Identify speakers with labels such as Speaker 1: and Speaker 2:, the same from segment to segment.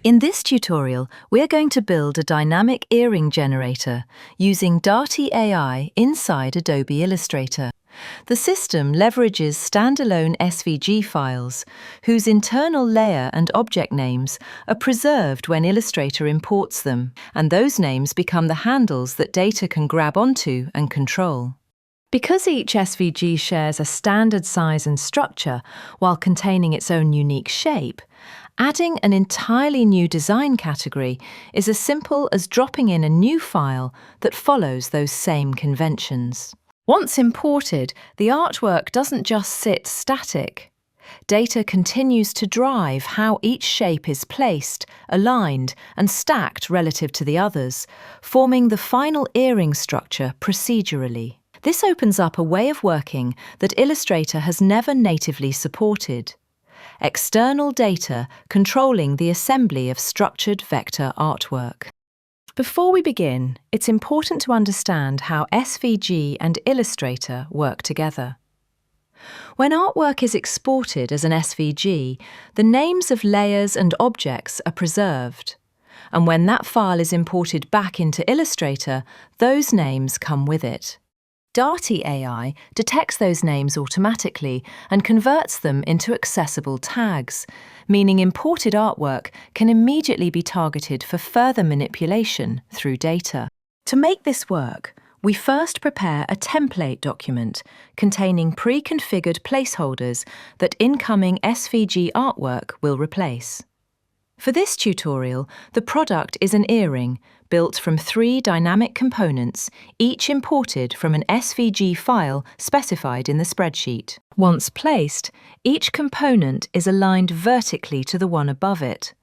Speaker 1: In this tutorial, we're going to build a dynamic earring generator using Darty-Ai inside Adobe Illustrator. The system leverages standalone SVG files, whose internal layer and object names are preserved when Illustrator imports them, and those names become the handles that data can grab onto and control. Because each SVG shares a standard size and structure while containing its own unique shape, adding an entirely new design category is as simple as dropping in a new file that follows those same conventions. Once imported, the artwork doesn't just sit static. Data continues to drive how each shape is placed, aligned, and stacked relative to the others, forming the final earring structure procedurally. This opens up a way of working that Illustrator has never natively supported: external data controlling the assembly of structured vector artwork. Before we begin, it's important to understand how SVG and Illustrator work together. When artwork is exported as an SVG, the names of layers and objects are preserved. And when that file is imported back into Illustrator, those names come with it. Darty-Ai detects those names automatically and converts them into accessible tags, meaning imported artwork can immediately be targeted for further manipulation through data. To make this work, we first prepare a template document containing pre-configured placeholders that incoming SVG artwork will replace. For this tutorial, the product is an earring built from 3 dynamic components, each imported from an SVG file specified in the spreadsheet. Once placed, each component is aligned vertically to the one above it.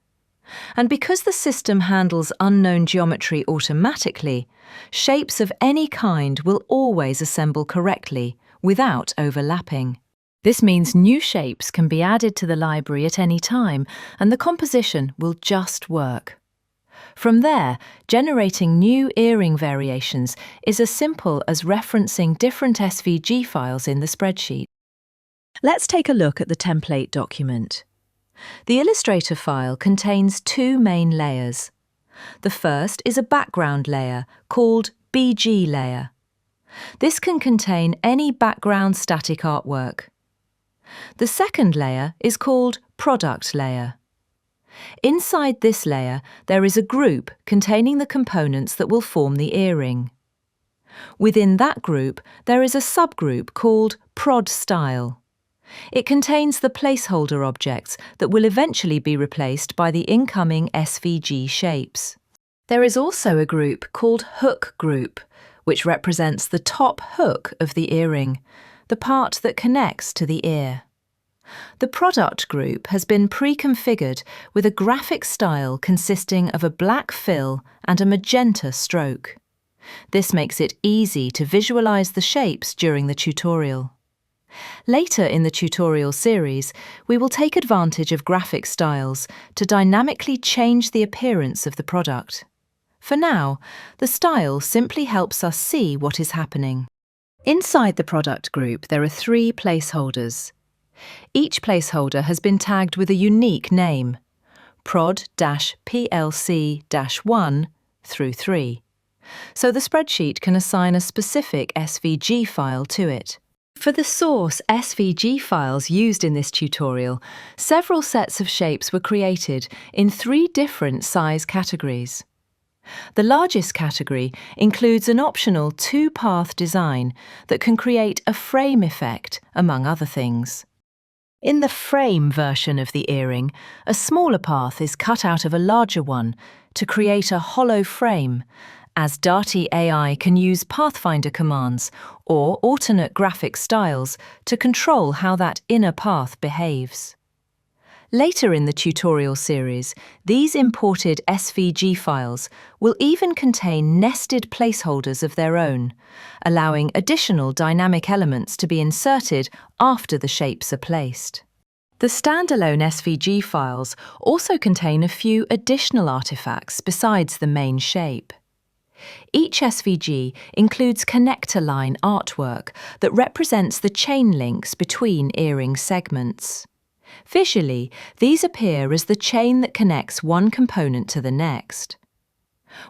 Speaker 1: And because the system handles unknown geometry automatically, shapes of any kind will always assemble correctly, without overlapping. This means new shapes can be added to the library at any time, and the composition will just work. From there, generating new earring variations is as simple as referencing different SVG files in the spreadsheet. Let's take a look at the template document. The Illustrator file contains 2 main layers. The first is a background layer called BG layer. This can contain any background static artwork. The second layer is called product layer. Inside this layer, there is a group containing the components that will form the earring. Within that group, there is a subgroup called prod style. It contains the placeholder objects that will eventually be replaced by the incoming SVG shapes. There is also a group called hook group, which represents the top hook of the earring, the part that connects to the ear. The product group has been pre-configured with a graphic style consisting of a black fill and a magenta stroke. This makes it easy to visualize the shapes during the tutorial. Later in the tutorial series, we will take advantage of graphic styles to dynamically change the appearance of the product. For now, the style simply helps us see what is happening. Inside the product group, there are 3 placeholders. Each placeholder has been tagged with a unique name: prod-plc-1 through 3. So the spreadsheet can assign a specific SVG file to it. For the source SVG files used in this tutorial, several sets of shapes were created in 3 different size categories. The largest category includes an optional 2-path design that can create a frame effect, among other things. In the frame version of the earring, a smaller path is cut out of a larger one to create a hollow frame, as Darty-Ai can use Pathfinder commands or alternate graphic styles to control how that inner path behaves. Later in the tutorial series, these imported SVG files will even contain nested placeholders of their own, allowing additional dynamic elements to be inserted after the shapes are placed. The standalone SVG files also contain a few additional artifacts besides the main shape. Each SVG includes connector line artwork that represents the chain links between earring segments. Visually, these appear as the chain that connects one component to the next.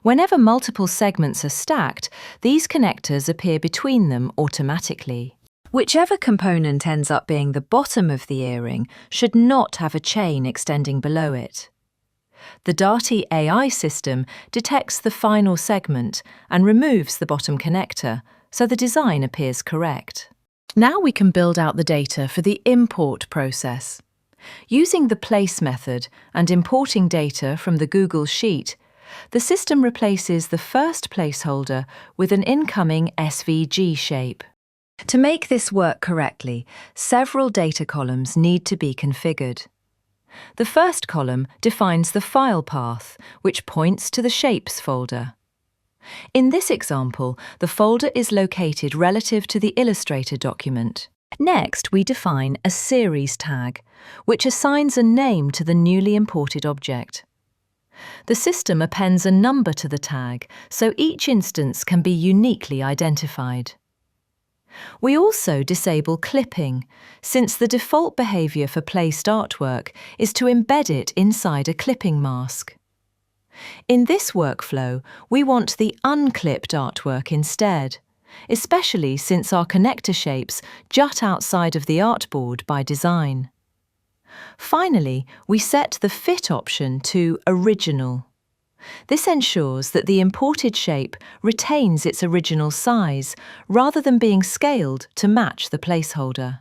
Speaker 1: Whenever multiple segments are stacked, these connectors appear between them automatically. Whichever component ends up being the bottom of the earring should not have a chain extending below it. The Darty-Ai system detects the final segment and removes the bottom connector, so the design appears correct. Now we can build out the data for the import process. Using the place method and importing data from the Google Sheet, the system replaces the first placeholder with an incoming SVG shape. To make this work correctly, several data columns need to be configured. The first column defines the file path, which points to the Shapes folder. In this example, the folder is located relative to the Illustrator document. Next, we define a series tag, which assigns a name to the newly imported object. The system appends a number to the tag, so each instance can be uniquely identified. We also disable clipping, since the default behavior for placed artwork is to embed it inside a clipping mask. In this workflow, we want the unclipped artwork instead, especially since our connector shapes jut outside of the artboard by design. Finally, we set the fit option to Original. This ensures that the imported shape retains its original size rather than being scaled to match the placeholder.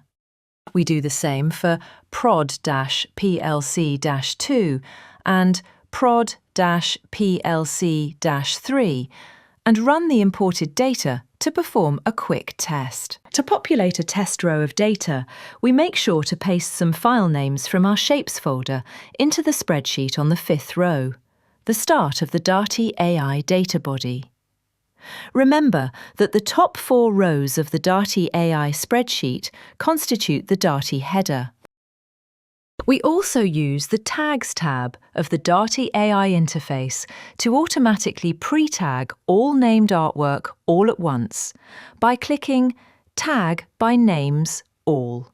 Speaker 1: We do the same for prod-plc-2 and prod-plc-3 and run the imported data to perform a quick test. To populate a test row of data, we make sure to paste some file names from our Shapes folder into the spreadsheet on the 5th row, the start of the Darty-Ai data body. Remember that the top 4 rows of the Darty-Ai spreadsheet constitute the Darty header. We also use the Tags tab of the Darty-Ai interface to automatically pre-tag all named artwork all at once by clicking Tag by Names All.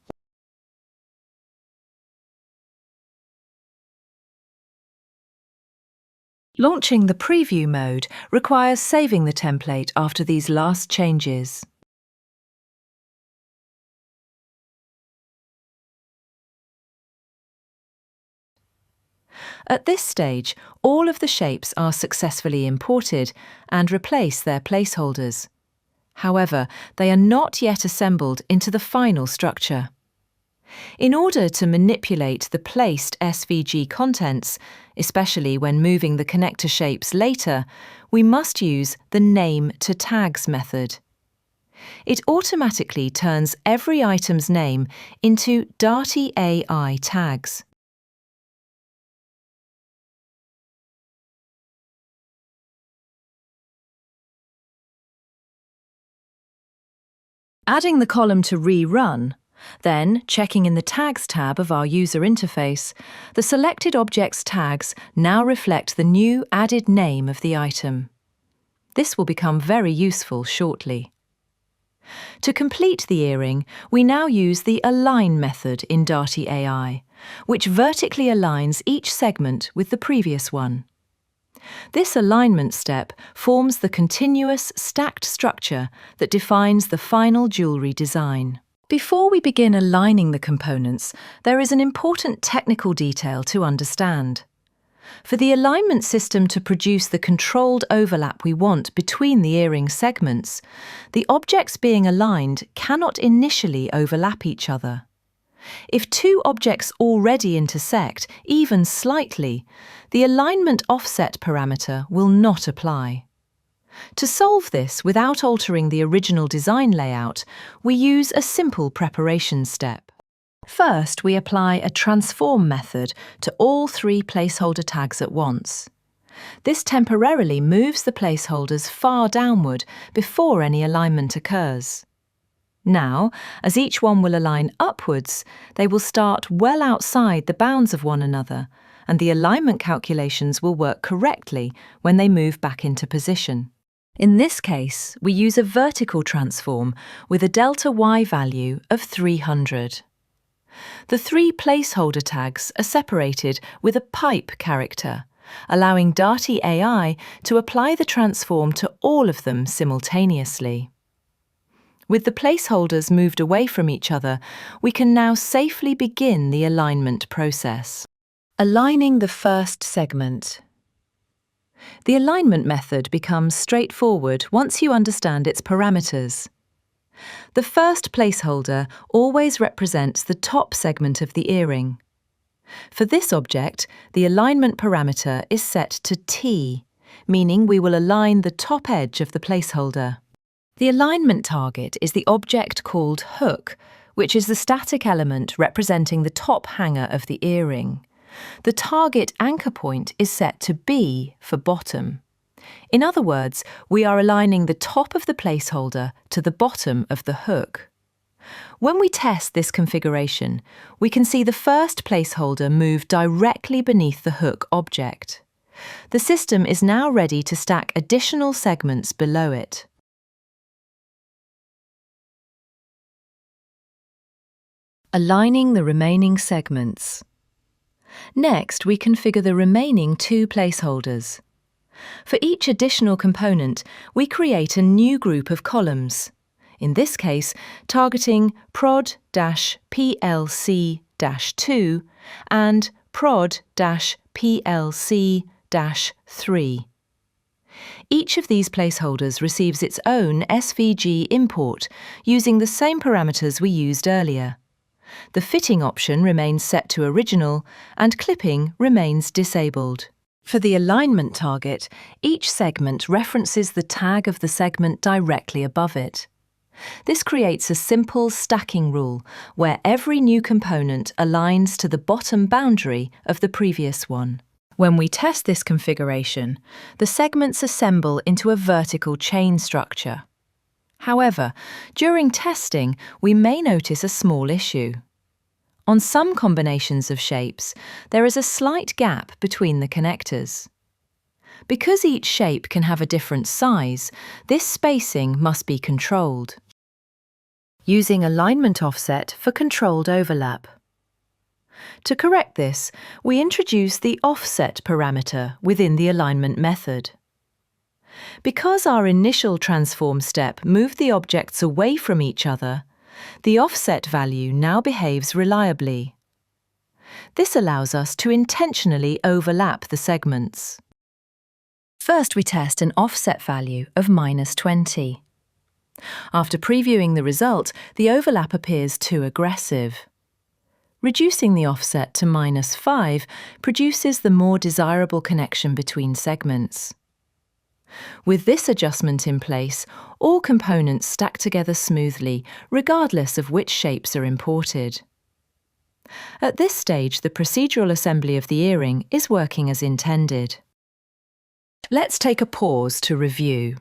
Speaker 1: Launching the preview mode requires saving the template after these last changes. At this stage, all of the shapes are successfully imported and replace their placeholders. However, they are not yet assembled into the final structure. In order to manipulate the placed SVG contents, especially when moving the connector shapes later, we must use the Name to Tags method. It automatically turns every item's name into Darty-Ai tags. Adding the column to rerun, then checking in the Tags tab of our user interface, the selected object's tags now reflect the new added name of the item. This will become very useful shortly. To complete the earring, we now use the Align method in Darty-Ai, which vertically aligns each segment with the previous one. This alignment step forms the continuous stacked structure that defines the final jewellery design. Before we begin aligning the components, there is an important technical detail to understand. For the alignment system to produce the controlled overlap we want between the earring segments, the objects being aligned cannot initially overlap each other. If 2 objects already intersect, even slightly, the alignment offset parameter will not apply. To solve this without altering the original design layout, we use a simple preparation step. First, we apply a transform method to all 3 placeholder tags at once. This temporarily moves the placeholders far downward before any alignment occurs. Now, as each one will align upwards, they will start well outside the bounds of one another, and the alignment calculations will work correctly when they move back into position. In this case, we use a vertical transform with a delta y value of 300. The 3 placeholder tags are separated with a pipe character, allowing Darty-Ai to apply the transform to all of them simultaneously. With the placeholders moved away from each other, we can now safely begin the alignment process. Aligning the first segment. The alignment method becomes straightforward once you understand its parameters. The first placeholder always represents the top segment of the earring. For this object, the alignment parameter is set to T, meaning we will align the top edge of the placeholder. The alignment target is the object called hook, which is the static element representing the top hanger of the earring. The target anchor point is set to B for bottom. In other words, we are aligning the top of the placeholder to the bottom of the hook. When we test this configuration, we can see the first placeholder move directly beneath the hook object. The system is now ready to stack additional segments below it. Aligning the remaining segments. Next, we configure the remaining 2 placeholders. For each additional component, we create a new group of columns, in this case targeting prod-PLC-2 and prod-PLC-3. Each of these placeholders receives its own SVG import using the same parameters we used earlier. The fitting option remains set to original and clipping remains disabled. For the alignment target, each segment references the tag of the segment directly above it. This creates a simple stacking rule where every new component aligns to the bottom boundary of the previous one. When we test this configuration, the segments assemble into a vertical chain structure. However, during testing, we may notice a small issue. On some combinations of shapes, there is a slight gap between the connectors. Because each shape can have a different size, this spacing must be controlled. Using alignment offset for controlled overlap. To correct this, we introduce the offset parameter within the alignment method. Because our initial transform step moved the objects away from each other, the offset value now behaves reliably. This allows us to intentionally overlap the segments. First, we test an offset value of -20. After previewing the result, the overlap appears too aggressive. Reducing the offset to -5 produces the more desirable connection between segments. With this adjustment in place, all components stack together smoothly, regardless of which shapes are imported. At this stage, the procedural assembly of the earring is working as intended. Let's take a pause to review.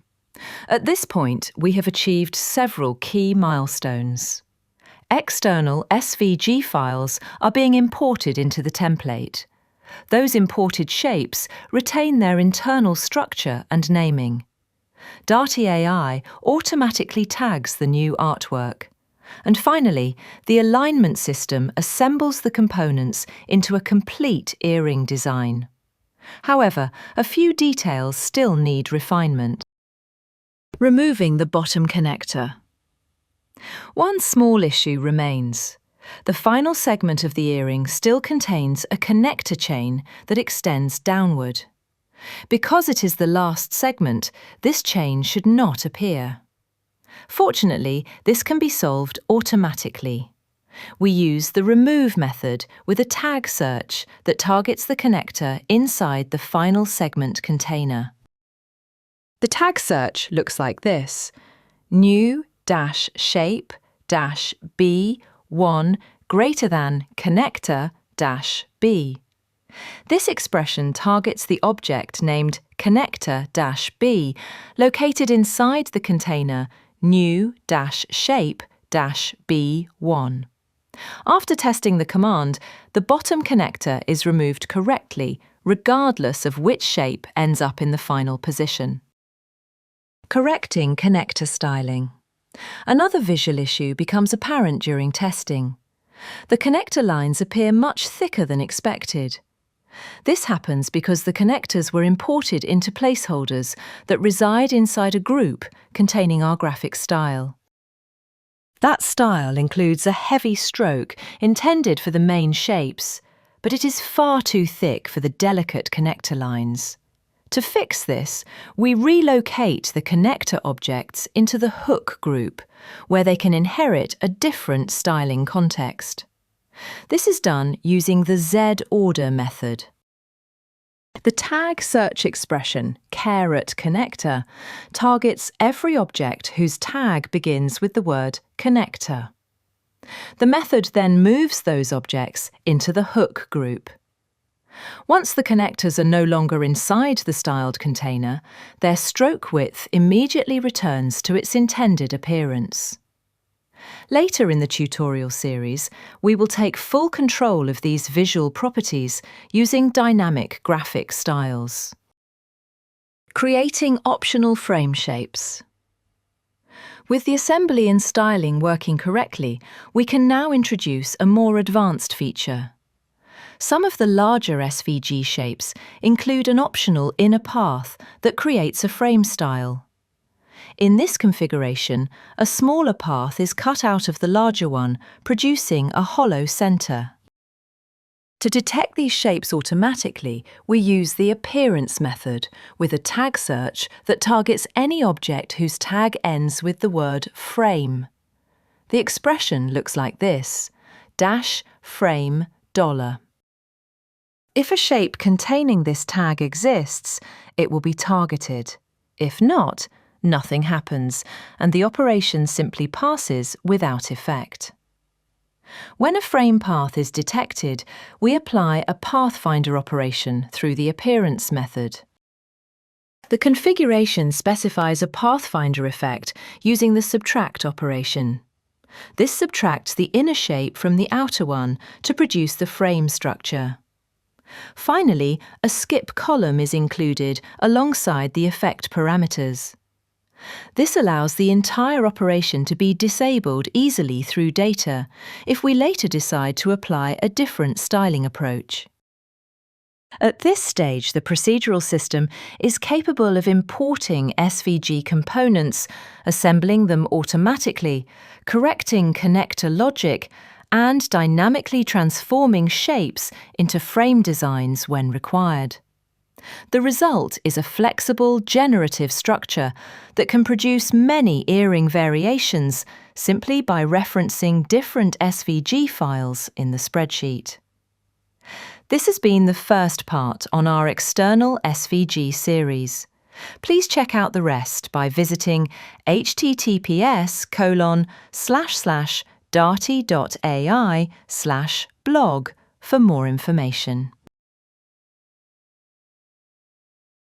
Speaker 1: At this point, we have achieved several key milestones. External SVG files are being imported into the template. Those imported shapes retain their internal structure and naming. Darty-Ai automatically tags the new artwork. And finally, the alignment system assembles the components into a complete earring design. However, a few details still need refinement. Removing the bottom connector. One small issue remains. The final segment of the earring still contains a connector chain that extends downward. Because it is the last segment, this chain should not appear. Fortunately, this can be solved automatically. We use the remove method with a tag search that targets the connector inside the final segment container. The tag search looks like this: new-shape-b1 greater than connector-b. This expression targets the object named connector-b located inside the container new-shape-b1. After testing the command, the bottom connector is removed correctly, regardless of which shape ends up in the final position. Correcting connector styling. Another visual issue becomes apparent during testing. The connector lines appear much thicker than expected. This happens because the connectors were imported into placeholders that reside inside a group containing our graphic style. That style includes a heavy stroke intended for the main shapes, but it is far too thick for the delicate connector lines. To fix this, we relocate the connector objects into the hook group, where they can inherit a different styling context. This is done using the Z-order method. The tag search expression, _connector, targets every object whose tag begins with the word connector. The method then moves those objects into the hook group. Once the connectors are no longer inside the styled container, their stroke width immediately returns to its intended appearance. Later in the tutorial series, we will take full control of these visual properties using dynamic graphic styles. Creating optional frame shapes. With the assembly and styling working correctly, we can now introduce a more advanced feature. Some of the larger SVG shapes include an optional inner path that creates a frame style. In this configuration, a smaller path is cut out of the larger one, producing a hollow center. To detect these shapes automatically, we use the appearance method with a tag search that targets any object whose tag ends with the word frame. The expression looks like this: $frame $. If a shape containing this tag exists, it will be targeted. If not, nothing happens, and the operation simply passes without effect. When a frame path is detected, we apply a pathfinder operation through the appearance method. The configuration specifies a pathfinder effect using the subtract operation. This subtracts the inner shape from the outer one to produce the frame structure. Finally, a skip column is included alongside the effect parameters. This allows the entire operation to be disabled easily through data if we later decide to apply a different styling approach. At this stage, the procedural system is capable of importing SVG components, assembling them automatically, correcting connector logic, and dynamically transforming shapes into frame designs when required. The result is a flexible, generative structure that can produce many earring variations simply by referencing different SVG files in the spreadsheet. This has been the first part on our external SVG series. Please check out the rest by visiting https://darty.ai/blog for more information.